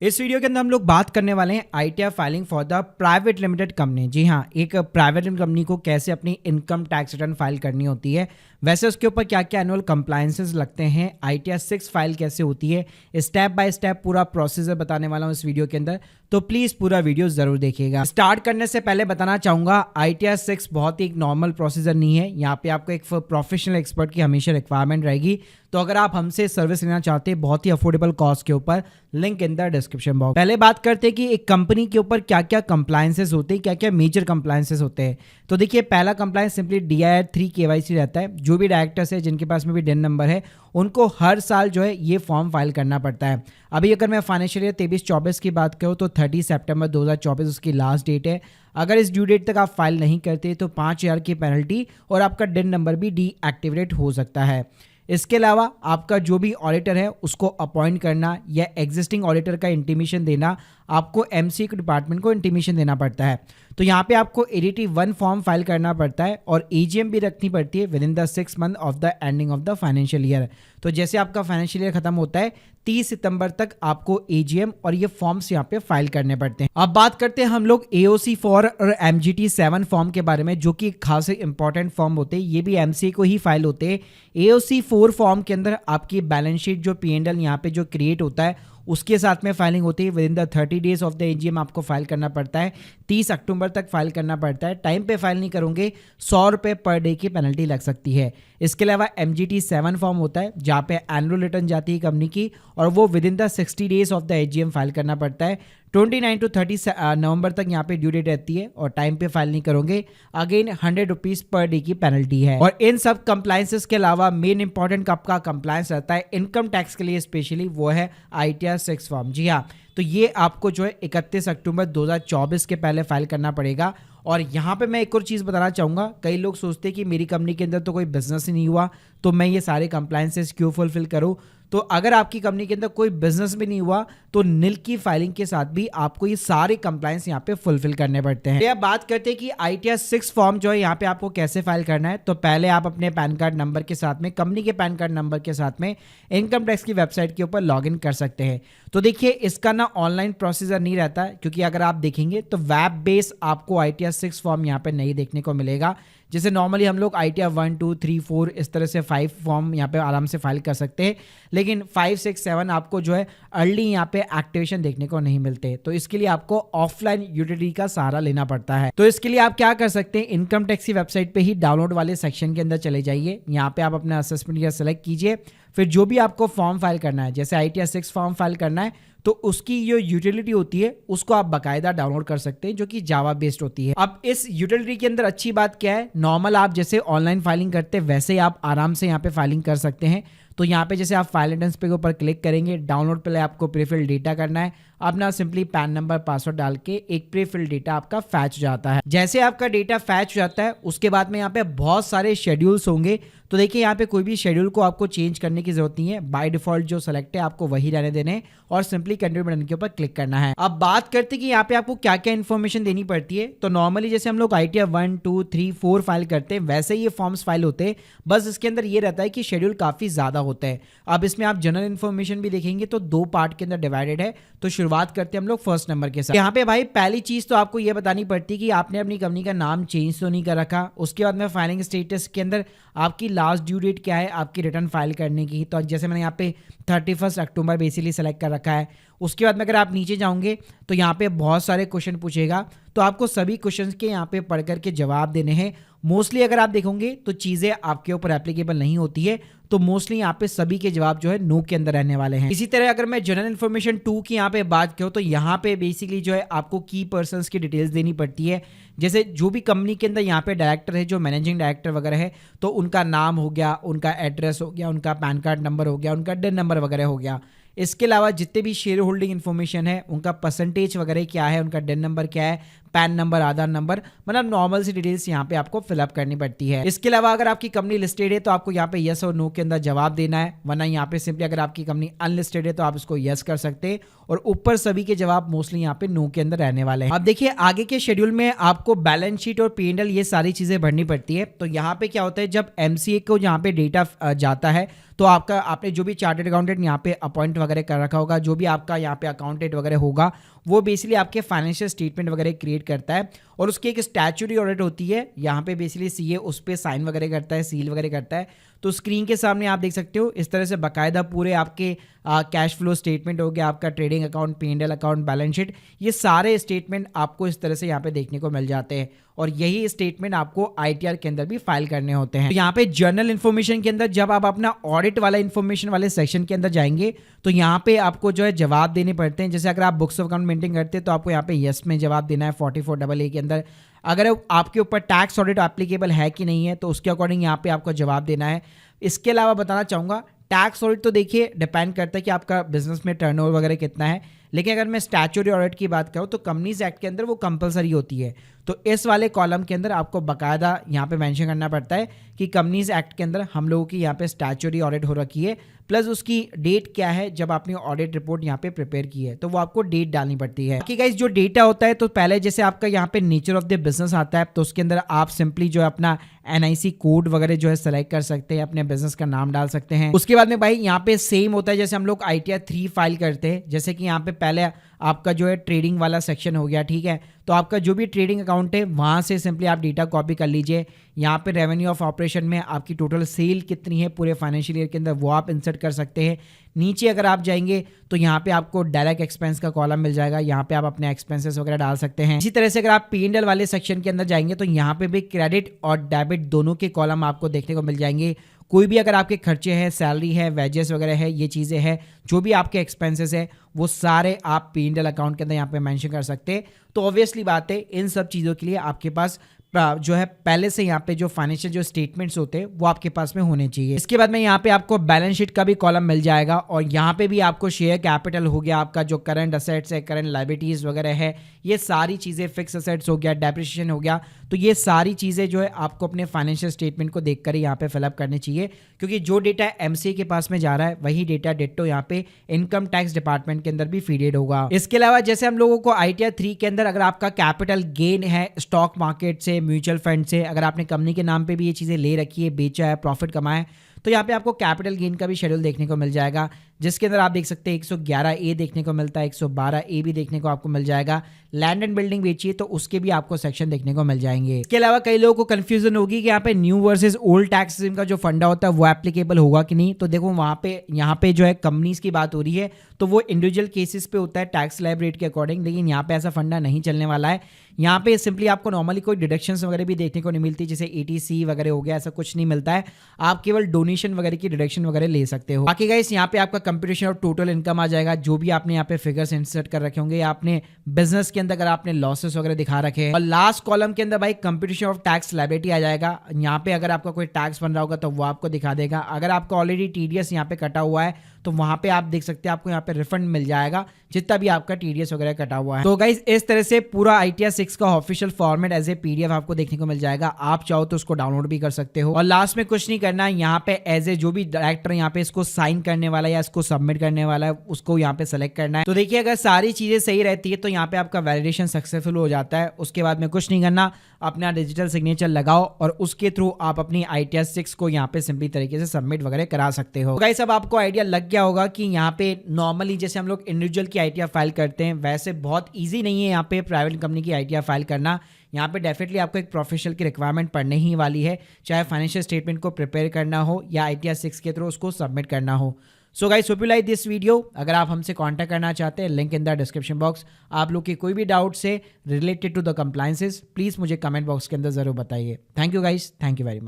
इस वीडियो के अंदर हम लोग बात करने वाले हैं ITR filing for the private limited company. जी हाँ, एक प्राइवेट लिमिटेड कंपनी को कैसे अपनी इनकम टैक्स रिटर्न फाइल करनी होती है, वैसे उसके ऊपर क्या क्या एनुअल कंप्लायंसेस लगते हैं, आईटीआर 6 फाइल कैसे होती है, स्टेप बाय स्टेप पूरा प्रोसीजर बताने वाला हूँ इस वीडियो के अंदर। तो प्लीज पूरा वीडियो जरूर देखिएगा। स्टार्ट करने से पहले बताना चाहूंगा आईटीआर 6 बहुत ही एक नॉर्मल प्रोसीजर नहीं है। यहाँ पे आपको एक प्रोफेशनल एक्सपर्ट की हमेशा रिक्वायरमेंट रहेगी। तो अगर आप हमसे सर्विस लेना चाहते हैं बहुत ही अफोर्डेबल कॉस्ट के ऊपर, link in the description box. पहले बात करते हैं कि एक कंपनी के ऊपर क्या क्या कंप्लायंसेस होते हैं, क्या क्या मेजर कंप्लायंसेस होते हैं। तो देखिए, पहला कंप्लायंस सिंपली DIR 3 KYC रहता है। जो भी डायरेक्टर्स है जिनके पास में भी DIN नंबर है, उनको हर साल जो है ये फॉर्म फाइल करना पड़ता है। अभी अगर मैं फाइनेंशियल ईयर 23-24 की बात करूँ तो 30 सितंबर 2024 उसकी लास्ट डेट है। अगर इस ड्यू डेट तक आप फाइल नहीं करते तो 5,000 की पेनल्टी और आपका DIN नंबर भी डीएक्टिवेट हो सकता है। इसके अलावा आपका जो भी ऑडिटर है उसको अपॉइंट करना या एग्जिस्टिंग ऑडिटर का इंटीमेशन देना, आपको एमसी के डिपार्टमेंट को इंटीमेशन देना पड़ता है। तो यहाँ पे आपको ADT 1 फॉर्म फाइल करना पड़ता है और AGM भी रखनी पड़ती है with in the 6 month of the ending of the financial year. तो जैसे आपका फाइनेंशियल ईयर खत्म होता है 30 सितंबर तक आपको AGM और ये फॉर्म्स यहाँ पे फाइल करने पड़ते हैं। अब बात करते हैं हम लोग AOC 4 और MGT 7 फॉर्म के बारे में, जो कि खासे इंपॉर्टेंट फॉर्म होते हैं। ये भी MCA को ही फाइल होते हैं। AOC 4 फॉर्म के अंदर आपकी बैलेंस शीट जो P&L यहाँ पे जो क्रिएट होता है उसके साथ में फाइलिंग होती है। With in the 30 days of the AGM आपको फाइल करना पड़ता है। 30 अक्टूबर तक फाइल करना पड़ता है। टाइम पे फाइल नहीं करोगे 100 रुपये पर डे की पेनल्टी लग सकती है। इसके अलावा MGT 7 फॉर्म होता है जहाँ पे एनुअल रिटर्न जाती है कंपनी की और वो with in the 60 days of the AGM file करना पड़ता है। 29 to 30 नवंबर तक यहाँ पे ड्यू डेट रहती है और टाइम पे फाइल नहीं करोगे अगेन 100 रुपीज पर डे की पेनल्टी है। और इन सब कंप्लायंसेस के अलावा मेन इंपॉर्टेंट आपका कंप्लायंस रहता है इनकम टैक्स के लिए स्पेशली, वो है ITR 6 फॉर्म। जी हाँ, तो ये आपको जो है 31 अक्टूबर 2024 के पहले फाइल करना पड़ेगा। और यहाँ पे मैं एक और चीज़ बताना चाहूँगा, कई लोग सोचते हैं कि मेरी कंपनी के अंदर तो कोई बिजनेस ही नहीं हुआ तो मैं ये सारे कंप्लायंसेस क्यों फुलफिल करूँ। तो अगर आपकी कंपनी के अंदर कोई बिजनेस भी नहीं हुआ तो NIL की फाइलिंग के साथ भी आपको ये सारे कंप्लायंस यहाँ पे फुलफिल करने पड़ते हैं। अब बात करते हैं कि ITR 6 फॉर्म जो है यहाँ पे आपको कैसे फाइल करना है। तो पहले आप अपने पैन कार्ड नंबर के साथ में, कंपनी के पैन कार्ड नंबर के साथ में इनकम टैक्स की वेबसाइट के ऊपर लॉगिन कर सकते हैं। तो देखिए, इसका ना ऑनलाइन प्रोसीजर नहीं रहता है, क्योंकि अगर आप देखेंगे तो वेब बेस आपको ITR 6 फॉर्म यहाँ पे नहीं देखने को मिलेगा। जैसे नॉर्मली हम लोग ITR 1, 2, 3, 4 इस तरह से 5 फॉर्म यहाँ पे आराम से फाइल कर सकते हैं, लेकिन 5, 6, 7 आपको जो है अर्ली यहाँ पे एक्टिवेशन देखने को नहीं मिलते। तो इसके लिए आपको ऑफलाइन यूटिलिटी का सहारा लेना पड़ता है। तो इसके लिए आप क्या कर सकते हैं, इनकम टैक्स की वेबसाइट पे ही डाउनलोड वाले सेक्शन के अंदर चले जाइए। यहाँ पे आप अपना असेसमेंट ईयर सेलेक्ट कीजिए, फिर जो भी आपको फॉर्म फाइल करना है, जैसे ITR 6 फॉर्म फाइल करना है तो उसकी जो यूटिलिटी होती है उसको आप बाकायदा डाउनलोड कर सकते हैं, जो कि जावा बेस्ड होती है। अब इस यूटिलिटी के अंदर अच्छी बात क्या है, नॉर्मल आप जैसे ऑनलाइन फाइलिंग करते हैं वैसे ही आप आराम से यहाँ पे फाइलिंग कर सकते हैं। तो यहाँ पे जैसे आप फाइल एंडेंस पे के ऊपर क्लिक करेंगे, डाउनलोड पहले आपको प्रीफिल डेटा करना है। अपना सिंपली पैन नंबर पासवर्ड डाल के एक प्रीफिल डेटा आपका फैच हो जाता है। जैसे आपका डेटा फैच हो जाता है उसके बाद में यहाँ पे बहुत सारे शेड्यूल्स होंगे। तो देखिए, यहाँ पे कोई भी शेड्यूल को आपको चेंज करने की जरूरत नहीं है। बाय डिफॉल्ट जो सेलेक्ट है आपको वही रहने देने हैं और सिंपली कंटिन्यू बटन के ऊपर क्लिक करना है। अब बात करते हैं कि यहाँ पे आपको क्या क्या इन्फॉर्मेशन देनी पड़ती है। तो नॉर्मली जैसे हम लोग ITR 1, 2, 3, 4 फाइल करते हैं वैसे ही ये फॉर्म्स फाइल होते हैं, बस इसके अंदर ये रहता है कि शेड्यूल काफी ज्यादा होता है। अब इसमें आप जनरल इन्फॉर्मेशन भी देखेंगे तो 2 पार्ट के अंदर डिवाइडेड है। तो शुरुआत करते हैं हम लोग फर्स्ट नंबर के साथ। यहाँ पे भाई पहली चीज तो आपको ये बतानी पड़ती है कि आपने अपनी कंपनी का नाम चेंज तो नहीं कर रखा। उसके बाद में फाइलिंग स्टेटस के अंदर आपकी लास्ट ड्यू डेट क्या है आपकी रिटर्न फाइल करने की। तो जैसे मैंने यहाँ पे 31 अक्टूबर बेसिकली सेलेक्ट कर रखा है। उसके बाद में अगर आप नीचे जाओगे तो यहाँ पे बहुत सारे क्वेश्चन पूछेगा, तो आपको सभी क्वेश्चंस के यहाँ पे पढ़ करके जवाब देने हैं। मोस्टली अगर आप देखोगे तो चीज़ें आपके ऊपर एप्लीकेबल नहीं होती है, तो मोस्टली यहाँ पे सभी के जवाब जो है नो के अंदर रहने वाले हैं। इसी तरह अगर मैं जनरल इन्फॉर्मेशन 2 की यहाँ पे बात करूँ तो यहाँ पे बेसिकली जो है आपको की पर्संस की डिटेल्स देनी पड़ती है। जैसे जो भी कंपनी के अंदर यहाँ पे डायरेक्टर है, जो मैनेजिंग डायरेक्टर वगैरह है, तो उनका नाम हो गया, उनका एड्रेस हो गया, उनका पैन कार्ड नंबर हो गया, उनका DIN नंबर वगैरह हो गया। इसके अलावा जितने भी शेयर होल्डिंग इन्फॉर्मेशन है, उनका परसेंटेज वगैरह क्या है, उनका DIN नंबर क्या है, पैन नंबर, आधार नंबर, मतलब नॉर्मल सी डिटेल्स यहाँ पे आपको फिलअप करनी पड़ती है। इसके अलावा अगर आपकी कंपनी लिस्टेड है तो आपको यहाँ पे यस और नो के अंदर जवाब देना है, वरना यहाँ पे सिंपली अगर आपकी कंपनी अनलिस्टेड है तो आप इसको यस कर सकते हैं और ऊपर सभी के जवाब मोस्टली यहाँ पे नो के अंदर रहने वाले हैं। अब देखिए आगे के शेड्यूल में आपको बैलेंस शीट और P&L ये सारी चीजें भरनी पड़ती है। तो यहाँ पे क्या होता है, जब MCA को यहाँ पे डेटा जाता है तो आपने जो भी चार्टर्ड अकाउंटेंट यहाँ पे अपॉइंट वगैरह कर रखा होगा, जो भी आपका यहाँ पे अकाउंटेंट वगैरह होगा, वो बेसिकली आपके फाइनेंशियल स्टेटमेंट वगैरह क्रिएट करता है और उसकी एक स्टैट्यूटरी ऑडिट होती है। यहाँ पे बेसिकली CA उस पर साइन वगैरह करता है, सील वगैरह करता है। तो स्क्रीन के सामने आप देख सकते हो इस तरह से बाकायदा पूरे आपके कैश फ्लो स्टेटमेंट हो गया, आपका trading account, P&L account, balance sheet, ये सारे स्टेटमेंट आपको इस तरह से यहाँ पे देखने को मिल जाते हैं और यही स्टेटमेंट आपको ITR के अंदर भी फाइल करने होते हैं। तो यहाँ पे जर्नल इन्फॉर्मेशन के अंदर जब आप अपना ऑडिट वाला इन्फॉर्मेशन वाले सेक्शन के अंदर जाएंगे तो यहाँ पे आपको जो है जवाब देने पड़ते हैं। जैसे अगर आप बुक्स ऑफ अकाउंट मेंटेन करते हैं तो आपको यहाँ पे यस में जवाब देना है 44AA के अंदर। अगर आपके ऊपर टैक्स ऑडिट एप्लीकेबल है कि नहीं है तो उसके अकॉर्डिंग यहाँ पे आपको जवाब देना है। इसके अलावा बताना चाहूँगा टैक्स ऑडिट तो देखिए डिपेंड करता है कि आपका बिजनेस में टर्नओवर वगैरह कितना है, लेकिन अगर मैं स्टैट्यूटरी ऑडिट की बात करूँ तो कंपनीज एक्ट के अंदर वो कंपलसरी होती है। तो इस वाले कॉलम के अंदर आपको बाकायदा यहाँ पे मेंशन करना पड़ता है कि कंपनीज एक्ट के अंदर हम लोगों की यहाँ पे स्टैट्यूटरी ऑडिट हो रखी है, प्लस उसकी डेट क्या है जब आपने ऑडिट रिपोर्ट यहाँ पे प्रिपेयर की है, तो वो आपको डेट डालनी पड़ती है। बाकी गाइस जो डेटा होता है तो पहले जैसे आपका यहाँ पे नेचर ऑफ द बिजनेस आता है तो उसके अंदर आप सिंपली जो है अपना NIC कोड वगैरह जो है सेलेक्ट कर सकते हैं, अपने बिजनेस का नाम डाल सकते हैं। उसके बाद में भाई यहाँ पे सेम होता है जैसे हम लोग ITR 3 फाइल करते हैं। जैसे कि यहाँ पे पहले आपका जो है ट्रेडिंग वाला सेक्शन हो गया, ठीक है, तो आपका जो भी ट्रेडिंग अकाउंट है वहाँ से सिंपली आप डेटा कॉपी कर लीजिए। यहाँ पे रेवेन्यू ऑफ ऑपरेशन में आपकी टोटल सेल कितनी है पूरे फाइनेंशियल ईयर के अंदर वो आप इंसर्ट कर सकते हैं। नीचे अगर आप जाएंगे तो यहाँ पे आपको डायरेक्ट एक्सपेंस का कॉलम मिल जाएगा, यहाँ पे आप अपने एक्सपेंसेस वगैरह डाल सकते हैं। इसी तरह से अगर आप P&L वाले सेक्शन के अंदर जाएंगे तो यहाँ पे भी क्रेडिट और डेबिट दोनों के कॉलम आपको देखने को मिल जाएंगे। कोई भी अगर आपके खर्चे हैं, सैलरी है, वेजेस वगैरह है, ये चीज़ें हैं, जो भी आपके एक्सपेंसेस है वो सारे आप P&L अकाउंट के अंदर यहाँ पे मेंशन कर सकते हैं। तो ऑब्वियसली बात है इन सब चीज़ों के लिए आपके पास जो है पहले से यहाँ पे जो फाइनेंशियल जो स्टेटमेंट्स होते हैं वो आपके पास में होने चाहिए। इसके बाद में यहाँ पे आपको बैलेंस शीट का भी कॉलम मिल जाएगा और यहाँ पे भी आपको शेयर कैपिटल हो गया, आपका जो करंट असेट्स है, करंट लायबिलिटीज वगैरह है, ये सारी चीज़ें, फिक्स असेट्स हो गया, डेप्रिसिएशन हो गया, तो ये सारी चीज़ें जो है आपको अपने फाइनेंशियल स्टेटमेंट को देखकर ही यहाँ पे फिलअप करनी चाहिए, क्योंकि जो डेटा MCA के पास में जा रहा है वही डेटा डिट्टो यहाँ पे इनकम टैक्स डिपार्टमेंट के अंदर भी फीडेड होगा। इसके अलावा जैसे हम लोगों को ITR 3 के अंदर अगर आपका कैपिटल गेन है स्टॉक मार्केट से, म्यूचुअल फंड से, अगर आपने कंपनी के नाम पे भी ये चीज़ें ले रखी है, बेचा है, प्रॉफिट कमाया है, तो यहाँ पे आपको कैपिटल गेन का भी शेड्यूल देखने को मिल जाएगा, जिसके अंदर आप देख सकते हैं 111A देखने को मिलता है, 112A भी देखने को आपको मिल जाएगा। लैंड एंड बिल्डिंग बेचिए तो उसके भी आपको सेक्शन देखने को मिल जाएंगे। इसके अलावा कई लोगों को कंफ्यूजन होगी कि यहाँ पे new versus old tax system का जो फंडा होता है वो एप्लीकेबल होगा कि नहीं। तो देखो वहाँ पे यहाँ पे जो है कंपनीज की बात हो रही है तो वो इंडिविजुअल केसेस पे होता है टैक्स स्लैब रेट के अकॉर्डिंग, लेकिन यहाँ पे ऐसा फंडा नहीं चलने वाला है। यहाँ पे सिंपली आपको नॉर्मली कोई डिडक्शंस वगैरह भी देखने को नहीं मिलती, जैसे ETC वगैरह हो गया, ऐसा कुछ नहीं मिलता है। आप केवल डोनेशन वगैरह की डिडक्शन वगैरह ले सकते हो। बाकी गाइस यहाँ पे आपका कंप्यूटेशन ऑफ टोटल इनकम आ जाएगा, जो भी आपने यहाँ पे फिगर्स इंसर्ट कर रखे होंगे या आपने बिजनेस के अंदर अगर आपने लॉसेस वगैरह दिखा रखे हैं। और लास्ट कॉलम के अंदर भाई कंप्यूटेशन ऑफ टैक्स लायबिलिटी आ जाएगा। यहाँ पे अगर आपका कोई टैक्स बन रहा होगा तो वो आपको दिखा देगा। अगर आपका ऑलरेडी TDS यहाँ पे कटा हुआ है तो वहां पे आप देख सकते हैं आपको यहाँ पे रिफंड मिल जाएगा जितना भी आपका TDS वगैरह कटा हुआ है। तो गाइस इस तरह से पूरा ITR 6 का official format as a PDF आपको देखने को मिल जाएगा। आप चाहो तो उसको डाउनलोड भी कर सकते हो। और लास्ट में कुछ नहीं करना है, यहाँ पे एज ए जो भी डायरेक्टर यहाँ पे इसको साइन करने वाला है या इसको सबमिट करने वाला है उसको यहाँ पे सेलेक्ट करना है। तो देखिए अगर सारी चीजें सही रहती है तो यहाँ पे आपका वैलिडेशन सक्सेसफुल हो जाता है। उसके बाद में कुछ नहीं करना, अपना डिजिटल सिग्नेचर लगाओ और उसके थ्रू आप अपनी ITR 6 को यहाँ पे सिंपली तरीके से सबमिट वगैरह करा सकते हो। गाइस अब आपको आइडिया लग गया होगा कि यहाँ पे नॉर्मली जैसे हम लोग इंडिविजुअल की ITR फाइल करते हैं वैसे बहुत ईजी नहीं है यहाँ पे प्राइवेट कंपनी की ITR फाइल करना। यहाँ पे डेफिनेटली आपको एक प्रोफेशनल की रिक्वायरमेंट पड़ने ही वाली है, चाहे फाइनेंशियल स्टेटमेंट को प्रिपेयर करना हो या ITR 6 के थ्रू उसको सबमिट करना हो। So guys hope you like this video. अगर आप हमसे कांटेक्ट करना चाहते हैं, link in the description box. आप लोग की कोई भी डाउट से related to the compliances please मुझे कमेंट बॉक्स के अंदर जरूर बताइए। Thank you guys, thank you very much.